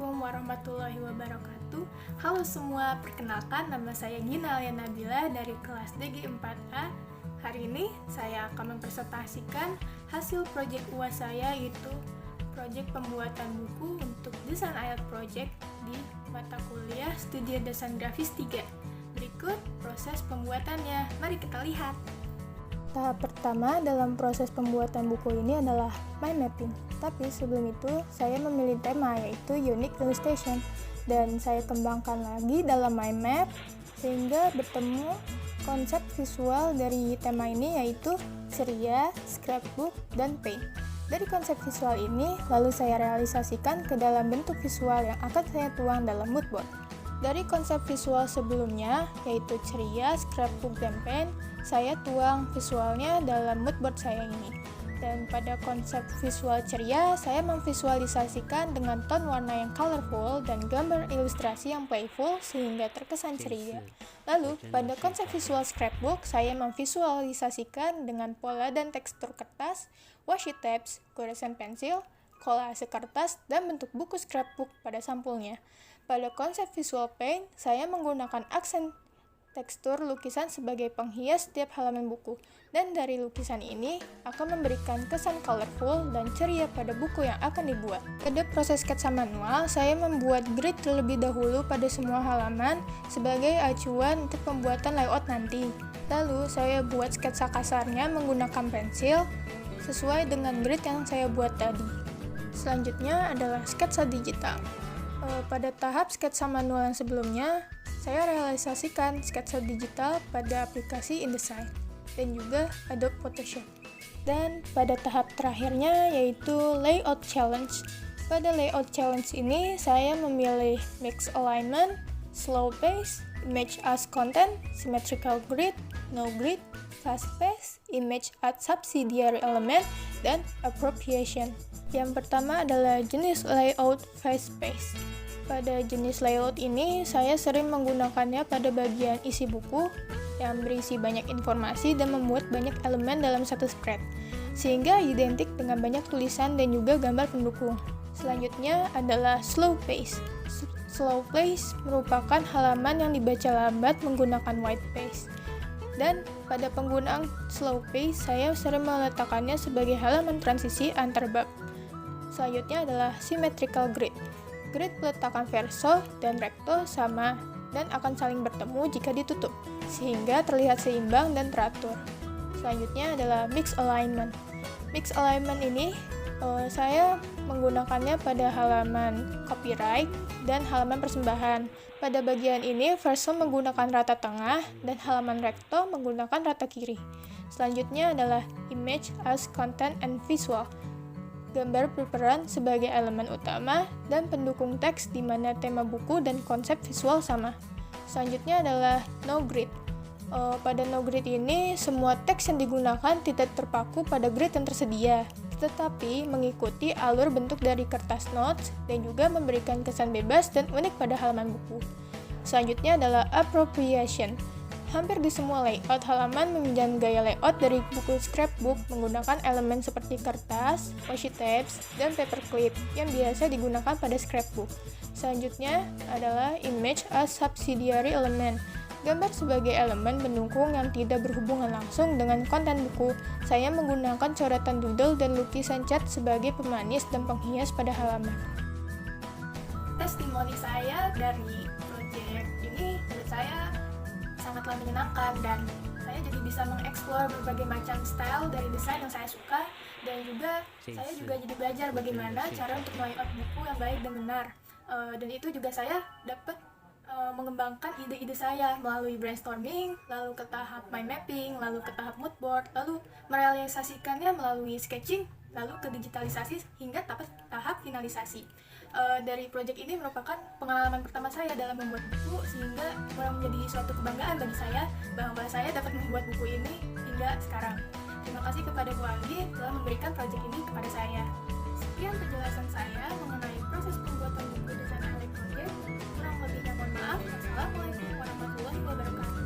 Assalamualaikum warahmatullahi wabarakatuh. Halo semua, perkenalkan nama saya Gina Alia Nabila dari kelas DG 4A. Hari ini saya akan mempresentasikan hasil proyek UAS saya, yaitu proyek pembuatan buku untuk desain ayat project di mata kuliah Studi Desain Grafis 3. Berikut proses pembuatannya, mari kita lihat. Tahap pertama dalam proses pembuatan buku ini adalah mind mapping. Tapi sebelum itu, saya memilih tema yaitu Unique Illustration dan saya kembangkan lagi dalam mind map sehingga bertemu konsep visual dari tema ini yaitu ceria, scrapbook, dan paint. Dari konsep visual ini, lalu saya realisasikan ke dalam bentuk visual yang akan saya tuang dalam mood board. Dari konsep visual sebelumnya, yaitu ceria, scrapbook, dan paint, saya tuang visualnya dalam mood board saya ini. Dan pada konsep visual ceria, saya memvisualisasikan dengan tone warna yang colorful dan gambar ilustrasi yang playful sehingga terkesan ceria. Lalu, pada konsep visual scrapbook, saya memvisualisasikan dengan pola dan tekstur kertas, washi tapes, goresan pensil, kolase kertas, dan bentuk buku scrapbook pada sampulnya. Pada konsep visual paint, saya menggunakan aksen tekstur lukisan sebagai penghias setiap halaman buku, dan dari lukisan ini akan memberikan kesan colorful dan ceria pada buku yang akan dibuat. Pada proses sketsa manual, saya membuat grid terlebih dahulu pada semua halaman sebagai acuan untuk pembuatan layout nanti. Lalu, saya buat sketsa kasarnya menggunakan pensil sesuai dengan grid yang saya buat tadi. Selanjutnya adalah sketsa digital. Pada tahap sketsa manual yang sebelumnya, saya realisasikan sketsa digital pada aplikasi InDesign dan juga Adobe Photoshop. Dan pada tahap terakhirnya yaitu Layout Challenge. Pada Layout Challenge ini, saya memilih Mix Alignment, Slow Pace, Image as Content, Symmetrical Grid, No Grid, Fast Pace, Image as Subsidiary Element, dan Appropriation. Yang pertama adalah jenis layout fast pace. Pada jenis layout ini, saya sering menggunakannya pada bagian isi buku yang berisi banyak informasi dan memuat banyak elemen dalam satu spread, sehingga identik dengan banyak tulisan dan juga gambar pendukung. Selanjutnya adalah slow pace. Slow pace merupakan halaman yang dibaca lambat menggunakan white pace. Dan pada penggunaan slow pace, saya sering meletakkannya sebagai halaman transisi antar bab. Selanjutnya adalah symmetrical grid. Grid peletakan verso dan recto sama dan akan saling bertemu jika ditutup, sehingga terlihat seimbang dan teratur. Selanjutnya adalah mix alignment. Mix alignment ini saya menggunakannya pada halaman copyright dan halaman persembahan. Pada bagian ini, verso menggunakan rata tengah dan halaman recto menggunakan rata kiri. Selanjutnya adalah image as content and visual. Gambar berperan sebagai elemen utama dan pendukung teks di mana tema buku dan konsep visual sama. Selanjutnya adalah no grid. Pada no grid ini, semua teks yang digunakan tidak terpaku pada grid yang tersedia, tetapi mengikuti alur bentuk dari kertas notes dan juga memberikan kesan bebas dan unik pada halaman buku. Selanjutnya adalah appropriation. Hampir di semua layout halaman meminjam gaya layout dari buku scrapbook menggunakan elemen seperti kertas, washi tapes, dan paperclip yang biasa digunakan pada scrapbook. Selanjutnya adalah image as subsidiary element. Gambar sebagai elemen pendukung yang tidak berhubungan langsung dengan konten buku. Saya menggunakan coretan doodle dan lukisan cat sebagai pemanis dan penghias pada halaman. Testimoni saya dari proyek ini menurut saya sangatlah menyenangkan dan saya jadi bisa mengeksplor berbagai macam style dari desain yang saya suka, dan juga saya juga jadi belajar bagaimana cara untuk layout buku yang baik dan benar. Dan itu juga saya dapat mengembangkan ide-ide saya melalui brainstorming, lalu ke tahap mind mapping, lalu ke tahap mood board, lalu merealisasikannya melalui sketching, lalu ke digitalisasi hingga tahap finalisasi. Dari proyek ini merupakan pengalaman pertama saya dalam membuat buku, sehingga menjadi suatu kebanggaan bagi saya bahwa saya dapat membuat buku ini hingga sekarang. Terima kasih kepada Bu Anggi telah memberikan proyek ini kepada saya. Sekian penjelasan saya mengenai proses pembuatan buku desain ayat project. Kurang lebihnya mohon maaf. Wassalamualaikum warahmatullahi wabarakatuh.